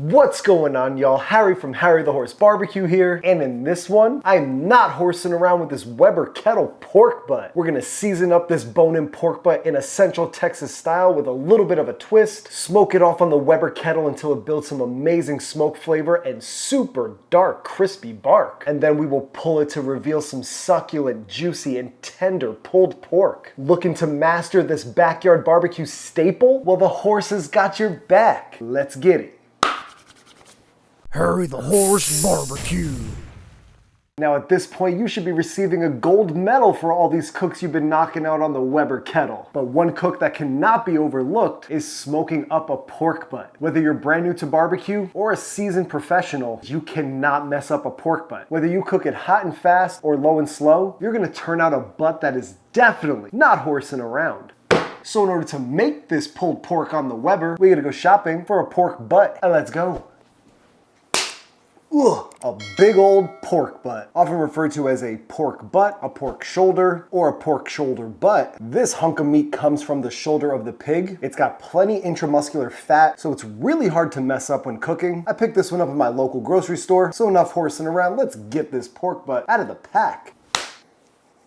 What's going on, y'all? Harry from Harry the Horse Barbecue here, and in this one, I'm not horsing around with this Weber Kettle pork butt. We're gonna season up this bone-in pork butt in a Central Texas style with a little bit of a twist, smoke it off on the Weber Kettle until it builds some amazing smoke flavor and super dark, crispy bark. And then we will pull it to reveal some succulent, juicy, and tender pulled pork. Looking to master this backyard barbecue staple? Well, the horses got your back. Let's get it. Harry the Horse Barbecue. Now at this point, you should be receiving a gold medal for all these cooks you've been knocking out on the Weber Kettle. But one cook that cannot be overlooked is smoking up a pork butt. Whether you're brand new to barbecue or a seasoned professional, you cannot mess up a pork butt. Whether you cook it hot and fast or low and slow, you're gonna turn out a butt that is definitely not horsing around. So in order to make this pulled pork on the Weber, we gotta go shopping for a pork butt, and let's go. Ugh, a big old pork butt, often referred to as a pork butt, a pork shoulder, or a pork shoulder butt. This hunk of meat comes from the shoulder of the pig. It's got plenty intramuscular fat, so it's really hard to mess up when cooking. I picked this one up at my local grocery store, so enough horsing around, let's get this pork butt out of the pack.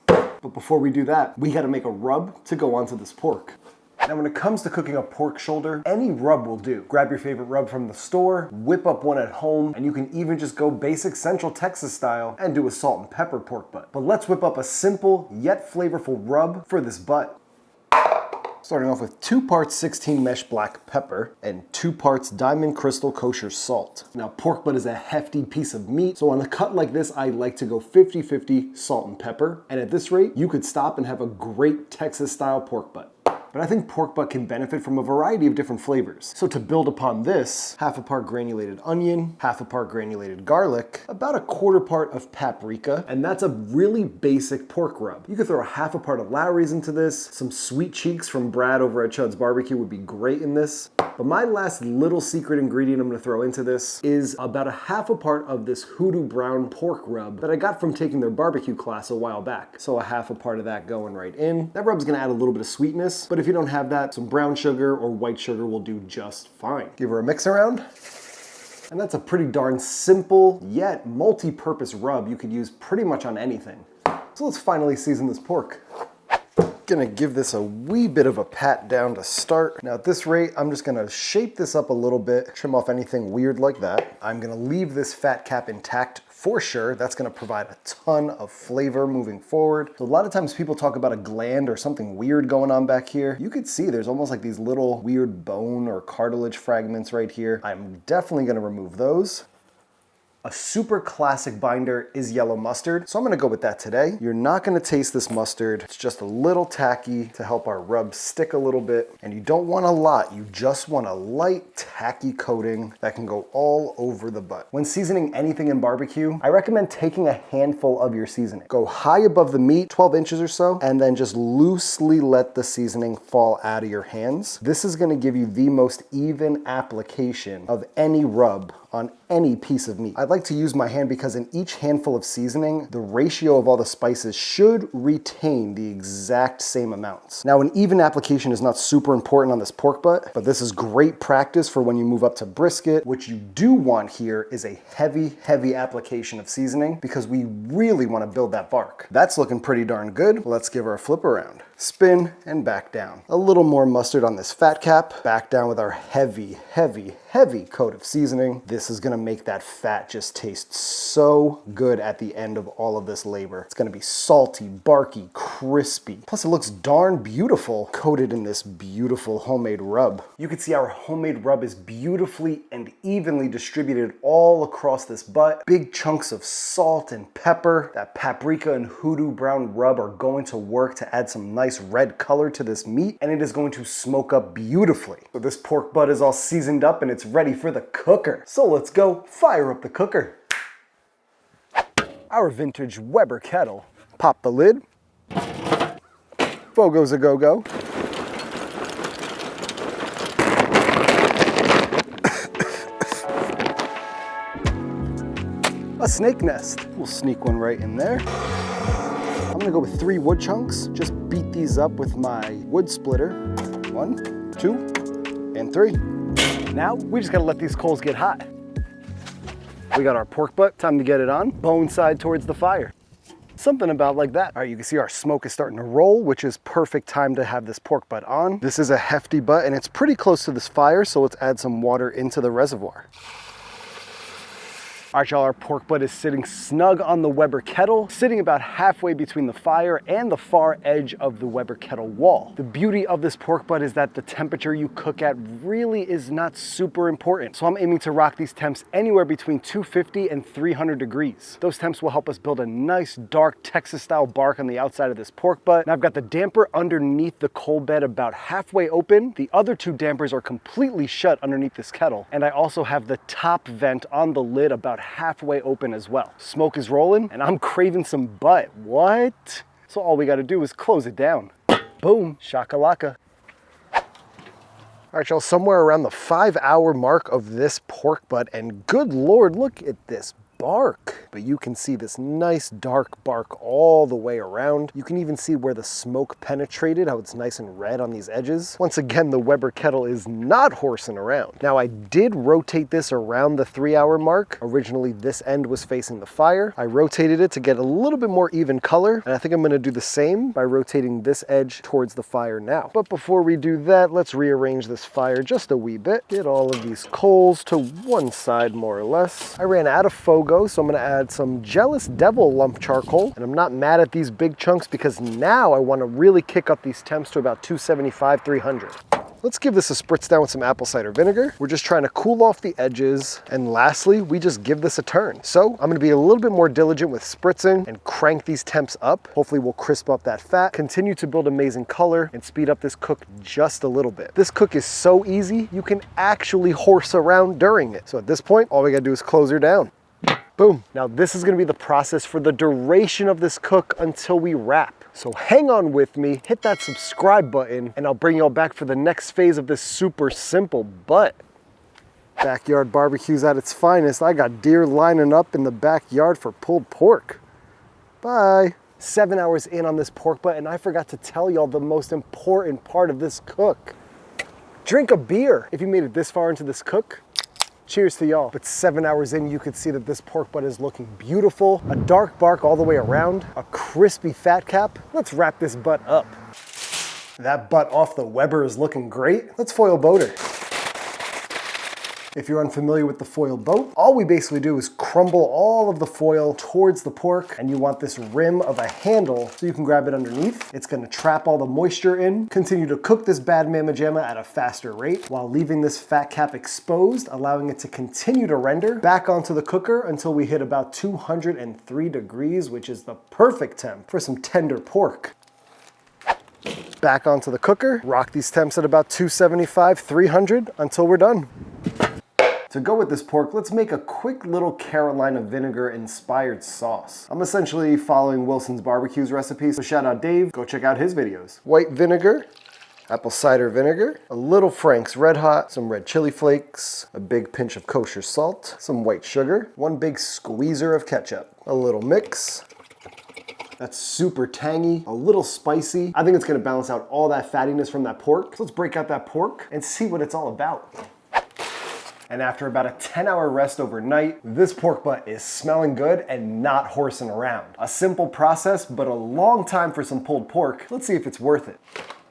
But before we do that, we gotta make a rub to go onto this pork. Now when it comes to cooking a pork shoulder, any rub will do. Grab your favorite rub from the store, whip up one at home, and you can even just go basic Central Texas style and do a salt and pepper pork butt. But let's whip up a simple yet flavorful rub for this butt. Starting off with 2 parts 16 mesh black pepper and 2 parts diamond crystal kosher salt. Now pork butt is a hefty piece of meat, so on a cut like this, I like to go 50-50 salt and pepper. And at this rate, you could stop and have a great Texas style pork butt. But I think pork butt can benefit from a variety of different flavors. So to build upon this, 1/2 part granulated onion, 1/2 part granulated garlic, about 1/4 part of paprika, and that's a really basic pork rub. You could throw 1/2 part of Lowry's into this. Some sweet cheeks from Brad over at Chud's Barbecue would be great in this. But my last little secret ingredient I'm gonna throw into this is about 1/2 part of this hoodoo brown pork rub that I got from taking their barbecue class a while back. So 1/2 part of that going right in. That rub's gonna add a little bit of sweetness, but if you don't have that, some brown sugar or white sugar will do just fine. Give her a mix around. And that's a pretty darn simple yet multi-purpose rub you could use pretty much on anything. So let's finally season this pork. Gonna give this a wee bit of a pat down to start. Now at this rate, I'm just gonna shape this up a little bit, trim off anything weird like that. I'm gonna leave this fat cap intact for sure. That's gonna provide a ton of flavor moving forward. So a lot of times people talk about a gland or something weird going on back here. You could see there's almost like these little weird bone or cartilage fragments right here. I'm definitely gonna remove those. A super classic binder is yellow mustard, so I'm gonna go with that today. You're not gonna taste this mustard. It's just a little tacky to help our rub stick a little bit. And you don't want a lot, you just want a light, tacky coating that can go all over the butt. When seasoning anything in barbecue, I recommend taking a handful of your seasoning. Go high above the meat, 12 inches or so, and then just loosely let the seasoning fall out of your hands. This is gonna give you the most even application of any rub on any piece of meat. I'd like to use my hand because in each handful of seasoning, the ratio of all the spices should retain the exact same amounts. Now, an even application is not super important on this pork butt, but this is great practice for when you move up to brisket. What you do want here is a heavy, heavy application of seasoning because we really want to build that bark. That's looking pretty darn good. Let's give her a flip around. Spin and back down. A little more mustard on this fat cap. Back down with our heavy, heavy, heavy coat of seasoning. This is gonna make that fat just taste so good at the end of all of this labor. It's gonna be salty, barky, crispy. Plus it looks darn beautiful coated in this beautiful homemade rub. You can see our homemade rub is beautifully and evenly distributed all across this butt. Big chunks of salt and pepper. That paprika and hoodoo brown rub are going to work to add some nice red color to this meat, and it is going to smoke up beautifully. So this pork butt is all seasoned up and it's ready for the cooker. So let's go fire up the cooker. Our vintage Weber kettle. Pop the lid. Fogo's a go-go. A snake nest. We'll sneak one right in there. I'm gonna go with 3 wood chunks. Just beat these up with my wood splitter. 1, 2, and 3. Now, we just gotta let these coals get hot. We got our pork butt, time to get it on, bone side towards the fire. Something about like that. All right, you can see our smoke is starting to roll, which is perfect time to have this pork butt on. This is a hefty butt and it's pretty close to this fire, so let's add some water into the reservoir. All right, y'all, our pork butt is sitting snug on the Weber Kettle, sitting about halfway between the fire and the far edge of the Weber Kettle wall. The beauty of this pork butt is that the temperature you cook at really is not super important. So I'm aiming to rock these temps anywhere between 250 and 300 degrees. Those temps will help us build a nice dark Texas style bark on the outside of this pork butt. And I've got the damper underneath the coal bed about halfway open. The other two dampers are completely shut underneath this kettle. And I also have the top vent on the lid about halfway open as well. Smoke is rolling and I'm craving some butt. What? So all we got to do is close it down. Boom, shakalaka. All right, y'all, somewhere around the 5-hour mark of this pork butt, and good Lord, look at this bark. But you can see this nice dark bark all the way around. You can even see where the smoke penetrated, how it's nice and red on these edges. Once again, the Weber Kettle is not horsing around. Now, I did rotate this around the 3-hour mark. Originally, this end was facing the fire. I rotated it to get a little bit more even color, and I think I'm gonna do the same by rotating this edge towards the fire now. But before we do that, let's rearrange this fire just a wee bit. Get all of these coals to one side, more or less. I ran out of Fogo, so I'm gonna add some Jealous Devil lump charcoal, and I'm not mad at these big chunks because now I wanna really kick up these temps to about 275, 300. Let's give this a spritz down with some apple cider vinegar. We're just trying to cool off the edges. And lastly, we just give this a turn. So I'm gonna be a little bit more diligent with spritzing and crank these temps up. Hopefully we'll crisp up that fat, continue to build amazing color, and speed up this cook just a little bit. This cook is so easy, you can actually horse around during it. So at this point, all we gotta do is close her down. Boom. Now this is gonna be the process for the duration of this cook until we wrap. So hang on with me, hit that subscribe button, and I'll bring y'all back for the next phase of this super simple butt. Backyard barbecue's at its finest. I got deer lining up in the backyard for pulled pork. Bye. 7 hours in on this pork butt, and I forgot to tell y'all the most important part of this cook. Drink a beer. If you made it this far into this cook, cheers to y'all. But 7 hours in, you could see that this pork butt is looking beautiful. A dark bark all the way around, a crispy fat cap. Let's wrap this butt up. That butt off the Weber is looking great. Let's foil boat her. If you're unfamiliar with the foil boat, all we basically do is crumble all of the foil towards the pork, and you want this rim of a handle so you can grab it underneath. It's gonna trap all the moisture in, continue to cook this bad mamma jamma at a faster rate while leaving this fat cap exposed, allowing it to continue to render back onto the cooker until we hit about 203 degrees, which is the perfect temp for some tender pork. Back onto the cooker, rock these temps at about 275, 300 until we're done. To go with this pork, let's make a quick little Carolina vinegar inspired sauce. I'm essentially following Wilson's Barbecue's recipe, so shout out Dave, go check out his videos. White vinegar, apple cider vinegar, a little Frank's Red Hot, some red chili flakes, a big pinch of kosher salt, some white sugar, one big squeezer of ketchup, a little mix. That's super tangy, a little spicy. I think it's gonna balance out all that fattiness from that pork. So let's break out that pork and see what it's all about. And after about a 10-hour rest overnight, this pork butt is smelling good and not horsing around. A simple process, but a long time for some pulled pork. Let's see if it's worth it.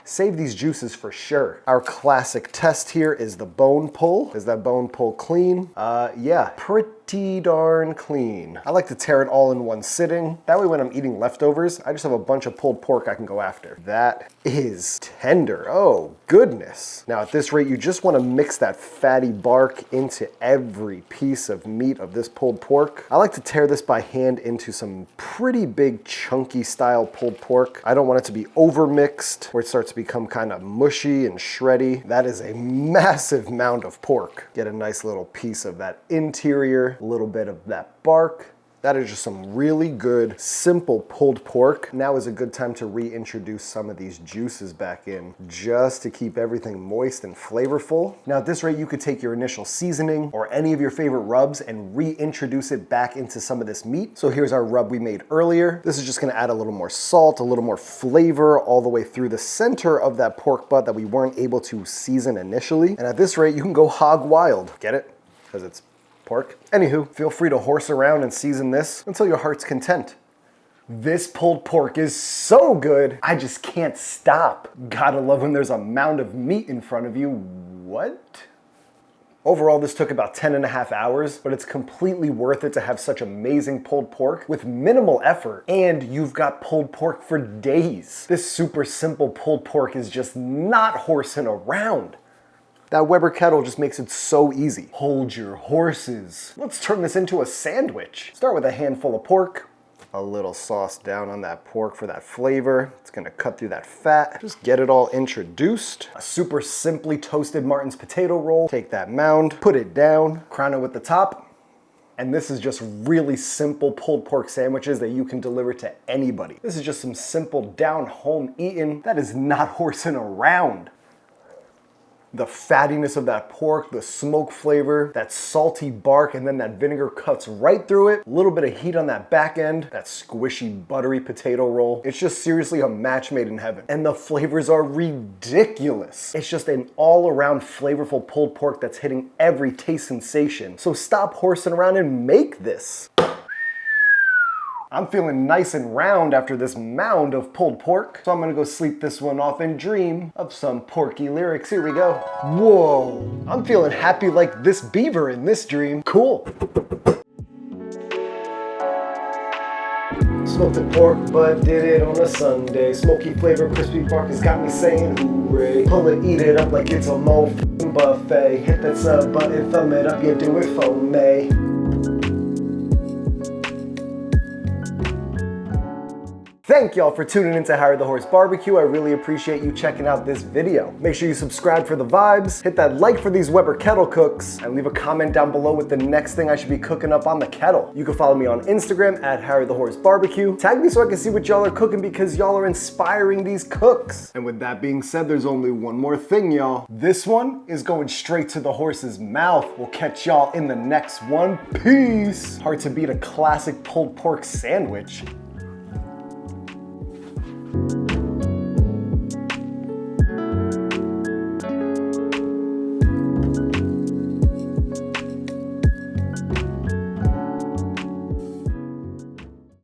Save these juices for sure. Our classic test here is the bone pull. Is that bone pull clean? Yeah, pretty darn clean. I like to tear it all in one sitting. That way when I'm eating leftovers, I just have a bunch of pulled pork I can go after. That is tender, oh goodness. Now at this rate, you just wanna mix that fatty bark into every piece of meat of this pulled pork. I like to tear this by hand into some pretty big chunky style pulled pork. I don't want it to be over mixed where it starts to become kind of mushy and shreddy. That is a massive mound of pork. Get a nice little piece of that interior, a little bit of that bark, That is just some really good, simple pulled pork. Now is a good time to reintroduce some of these juices back in, just to keep everything moist and flavorful. Now at this rate, you could take your initial seasoning or any of your favorite rubs and reintroduce it back into some of this meat. So here's our rub we made earlier. This is just gonna add a little more salt, a little more flavor all the way through the center of that pork butt that we weren't able to season initially. And at this rate, you can go hog wild. Get it? Because it's pork. Anywho, feel free to horse around and season this until your heart's content. This pulled pork is so good, I just can't stop. Gotta love when there's a mound of meat in front of you. What? Overall, this took about 10.5 hours, but it's completely worth it to have such amazing pulled pork with minimal effort, and you've got pulled pork for days. This super simple pulled pork is just not horsing around. That Weber Kettle just makes it so easy. Hold your horses. Let's turn this into a sandwich. Start with a handful of pork, a little sauce down on that pork for that flavor. It's gonna cut through that fat. Just get it all introduced. A super simply toasted Martin's potato roll. Take that mound, put it down, crown it with the top. And this is just really simple pulled pork sandwiches that you can deliver to anybody. This is just some simple down home eating that is not horsing around. The fattiness of that pork, the smoke flavor, that salty bark, and then that vinegar cuts right through it. A little bit of heat on that back end, that squishy, buttery potato roll. It's just seriously a match made in heaven. And the flavors are ridiculous. It's just an all-around flavorful pulled pork that's hitting every taste sensation. So stop horsing around and make this. I'm feeling nice and round after this mound of pulled pork, so I'm gonna go sleep this one off and dream of some porky lyrics. Here we go. Whoa, I'm feeling happy like this beaver in this dream. Cool. Smoked the pork, but did it on a Sunday. Smoky flavor, crispy bark has got me saying hooray. Pull it, eat it up like it's a motherfucking buffet. Hit that sub button, thumb it up, you do it for me. Thank y'all for tuning into Harry the Horse Barbecue. I really appreciate you checking out this video. Make sure you subscribe for the vibes, hit that like for these Weber Kettle cooks, and leave a comment down below with the next thing I should be cooking up on the kettle. You can follow me on Instagram at Harry the Horse Barbecue. Tag me so I can see what y'all are cooking because y'all are inspiring these cooks. And with that being said, there's only one more thing, y'all. This one is going straight to the horse's mouth. We'll catch y'all in the next one. Peace. Hard to beat a classic pulled pork sandwich.